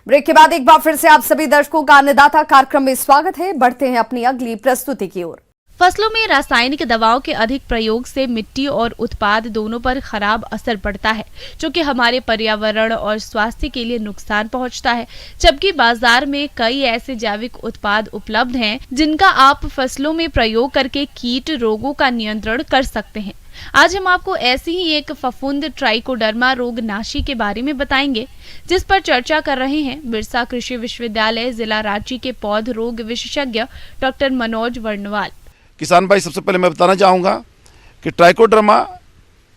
Break के बाद एक बार फिर से आप सभी दर्शकों का अन्नदाता कार्यक्रम में स्वागत है। बढ़ते हैं अपनी अगली प्रस्तुति की ओर। फसलों में रासायनिक दवाओं के अधिक प्रयोग से मिट्टी और उत्पाद दोनों पर खराब असर पड़ता है, जो कि हमारे पर्यावरण और स्वास्थ्य के लिए नुकसान पहुंचता है। जबकि बाजार में कई ऐसे जैविक उत्पाद उपलब्ध हैं जिनका आप फसलों में प्रयोग करके कीट रोगों का नियंत्रण कर सकते हैं। आज हम आपको ऐसी ही एक फफूंद ट्राइकोडर्मा रोग नाशी के बारे में बताएंगे, जिस पर चर्चा कर रहे हैं बिरसा कृषि विश्वविद्यालय जिला रांची के पौध रोग विशेषज्ञ डॉक्टर मनोज वर्णवाल। किसान भाई, सबसे पहले मैं बताना चाहूँगा कि ट्राइकोडर्मा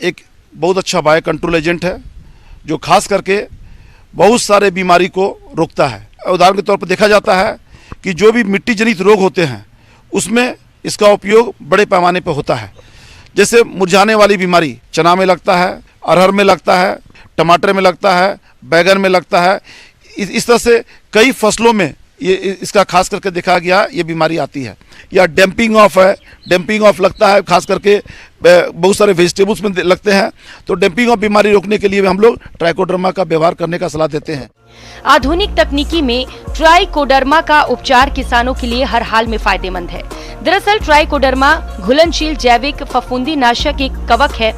एक बहुत अच्छा बायो कंट्रोल एजेंट है जो खास करके बहुत सारे बीमारी को रोकता है। उदाहरण के तौर पर देखा जाता है कि जो भी मिट्टी जनित रोग होते हैं उसमें इसका उपयोग बड़े पैमाने पर होता है। जैसे मुरझाने वाली बीमारी चना में लगता है, अरहर में लगता है, टमाटर में लगता है, बैगन में लगता है। इस तरह से कई फसलों में ये इसका खास करके देखा गया ये बीमारी आती है। या डैम्पिंग ऑफ है, डैम्पिंग ऑफ लगता है, खास करके बहुत सारे वेजिटेबल्स में लगते हैं। तो डैम्पिंग ऑफ बीमारी रोकने के लिए हम लोग ट्राइकोडर्मा का व्यवहार करने का सलाह देते हैं। आधुनिक तकनीकी में ट्राइकोडर्मा का उपचार किसानों के लिए हर हाल में फायदेमंद है। दरअसल ट्राइकोडर्मा घुलनशील जैविक फफूंदी नाशक एक कवक है।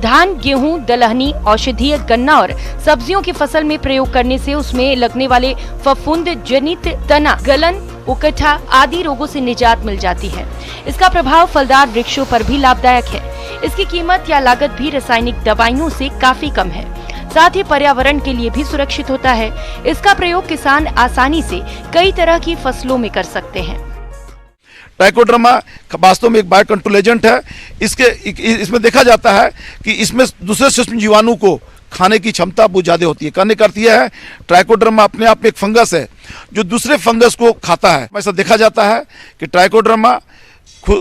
धान, गेहूं, दलहनी, औषधीय, गन्ना और सब्जियों की फसल में प्रयोग करने से उसमें लगने वाले फफूंद जनित तना, गलन, उकठा आदि रोगों से निजात मिल जाती है। इसका प्रभाव फलदार वृक्षों पर भी लाभदायक है। इसकी कीमत या लागत भी रासायनिक दवाइयों से काफी कम है। साथ ही पर्यावरण के लिए भी सुरक्षित होता है। इसका प्रयोग किसान आसानी से कई तरह की फसलों में कर सकते हैं। ट्राइकोडर्मा वास्तव में एक बायो कंट्रोल एजेंट है। इसमें देखा जाता है कि इसमें दूसरे सूक्ष्म जीवाणु को खाने की क्षमता बहुत ज़्यादा होती है। कहने का अर्थ यह है ट्राइकोडर्मा अपने आप में एक फंगस है जो दूसरे फंगस को खाता है। ऐसा देखा जाता है कि ट्राइकोडर्मा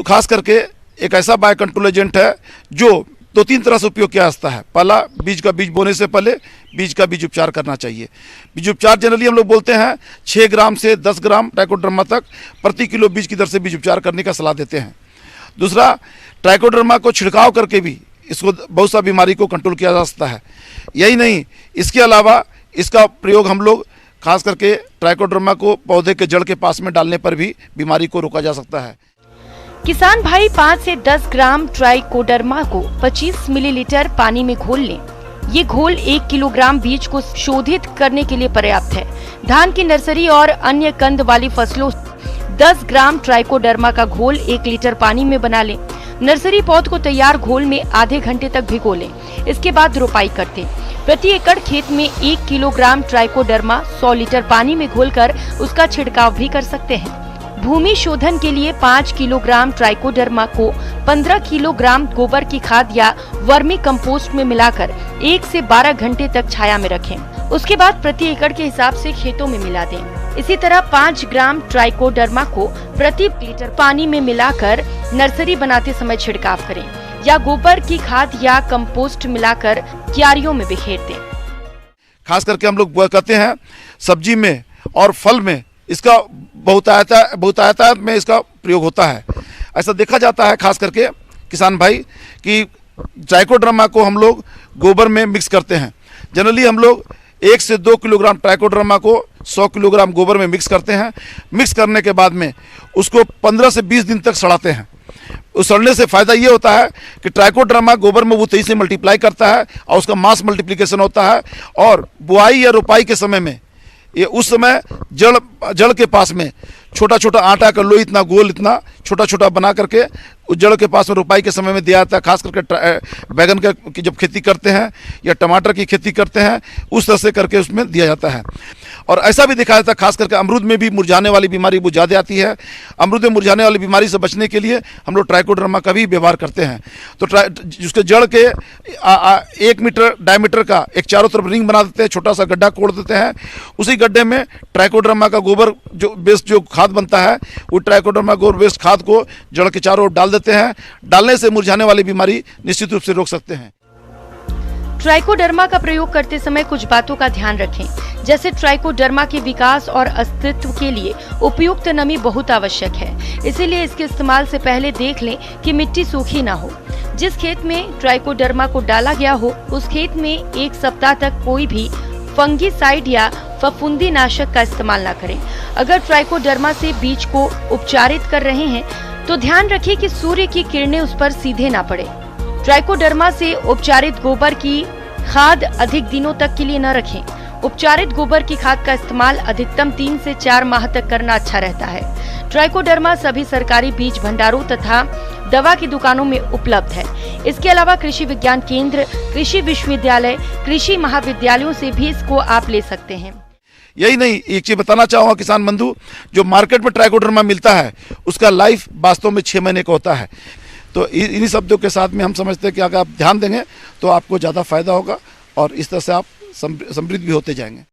खास करके एक ऐसा बायो कंट्रोल एजेंट है जो 2-3 तरह से उपयोग किया जाता है। पहला, बीज का बीज बोने से पहले बीज का बीज उपचार करना चाहिए। बीज उपचार जनरली हम लोग बोलते हैं 6 ग्राम से 10 ग्राम ट्राइकोडर्मा तक प्रति किलो बीज की दर से बीज उपचार करने का सलाह देते हैं। दूसरा, ट्राइकोडर्मा को छिड़काव करके भी इसको बहुत सा बीमारी को कंट्रोल किया जा सकता है। यही नहीं, इसके अलावा इसका प्रयोग हम लोग खास करके ट्राइकोडर्मा को पौधे के जड़ के पास में डालने पर भी बीमारी को रोका जा सकता है। किसान भाई 5 से 10 ग्राम ट्राइकोडर्मा को 25 मिलीलीटर पानी में घोल लें। ये घोल 1 किलोग्राम बीज को शोधित करने के लिए पर्याप्त है। धान की नर्सरी और अन्य कंद वाली फसलों 10 ग्राम ट्राइकोडर्मा का घोल 1 लीटर पानी में बना लें। नर्सरी पौध को तैयार घोल में आधे घंटे तक भिगो लें। इसके बाद रोपाई कर दें। प्रति एकड़ खेत में 1 किलोग्राम ट्राइकोडर्मा 100 लीटर पानी में घोलकर उसका छिड़काव भी कर सकते हैं। भूमि शोधन के लिए 5 किलोग्राम ट्राइकोडर्मा को 15 किलोग्राम गोबर की खाद या वर्मी कंपोस्ट में मिलाकर 1 से 12 घंटे तक छाया में रखें। उसके बाद प्रति एकड़ के हिसाब से खेतों में मिला दें। इसी तरह 5 ग्राम ट्राइकोडर्मा को प्रति लीटर पानी में मिलाकर नर्सरी बनाते समय छिड़काव करें या गोबर की खाद या कंपोस्ट मिलाकर क्यारियों में बिखेर दें। खास करके हम लोग कहते हैं सब्जी में और फल में इसका बहुतायत में इसका प्रयोग होता है। ऐसा देखा जाता है खास करके किसान भाई कि ट्राइकोडर्मा को हम लोग गोबर में मिक्स करते हैं। जनरली हम लोग 1 से 2 किलोग्राम ट्राइकोडर्मा को 100 किलोग्राम गोबर में मिक्स करते हैं। मिक्स करने के बाद में उसको 15 से 20 दिन तक सड़ाते हैं। उस सड़ने से फ़ायदा ये होता है कि ट्राइकोडर्मा गोबर में वो तेजी से मल्टीप्लाई करता है और उसका मास मल्टीप्लिकेशन होता है। और बुआई या रोपाई के समय में ये उस समय जड़ के पास में छोटा छोटा आटा का लो इतना गोल इतना छोटा छोटा बना करके उस जड़ के पास में रोपाई के समय में दिया जाता है। खास करके बैगन की जब खेती करते हैं या टमाटर की खेती करते हैं उस तरह से करके उसमें दिया जाता है। और ऐसा भी देखा जाता है खास करके अमरूद में भी मुरझाने वाली बीमारी बहुत ज़्यादा आती है। अमरूद में मुरझाने वाली बीमारी से बचने के लिए हम लोग ट्राइकोडर्मा का भी व्यवहार करते हैं। तो उसके जड़ के 1 मीटर डायमीटर का एक चारों तरफ रिंग बना देते हैं, छोटा सा गड्ढा कोड़ देते हैं। उसी गड्ढे में ट्राइकोडर्मा का गोबर जो वेस्ट जो खाद बनता है वो ट्राइकोडर्मा गोबर वेस्ट खाद को जड़ के चारों ओर डाल देते हैं। डालने से मुरझाने वाली बीमारी निश्चित रूप से रोक सकते हैं। ट्राइकोडर्मा का प्रयोग करते समय कुछ बातों का ध्यान रखें। जैसे ट्राइकोडर्मा के विकास और अस्तित्व के लिए उपयुक्त नमी बहुत आवश्यक है। इसीलिए इसके इस्तेमाल से पहले देख लें कि मिट्टी सूखी ना हो। जिस खेत में ट्राइकोडर्मा को डाला गया हो उस खेत में 1 सप्ताह तक कोई भी फंगीसाइड या फफूंदी नाशक का इस्तेमाल न करें। अगर ट्राइकोडर्मा से बीज को उपचारित कर रहे हैं तो ध्यान रखें कि सूर्य की किरणें उस पर सीधे ना पड़े। ट्राइकोडर्मा से उपचारित गोबर की खाद अधिक दिनों तक के लिए न रखें। उपचारित गोबर की खाद का इस्तेमाल अधिकतम 3 से 4 माह तक करना अच्छा रहता है। ट्राइकोडर्मा सभी सरकारी बीज भंडारों तथा दवा की दुकानों में उपलब्ध है। इसके अलावा कृषि विज्ञान केंद्र, कृषि विश्वविद्यालय, कृषि महाविद्यालयों से भी इसको आप ले सकते हैं। यही नहीं, एक चीज बताना चाहूँगा किसान बंधु, जो मार्केट में ट्राइकोडर्मा मिलता है उसका लाइफ वास्तव में 6 महीने का होता है। तो इन्हीं शब्दों के साथ में हम समझते हैं कि अगर आप ध्यान देंगे तो आपको ज़्यादा फायदा होगा और इस तरह से आप समृद्ध भी होते जाएंगे।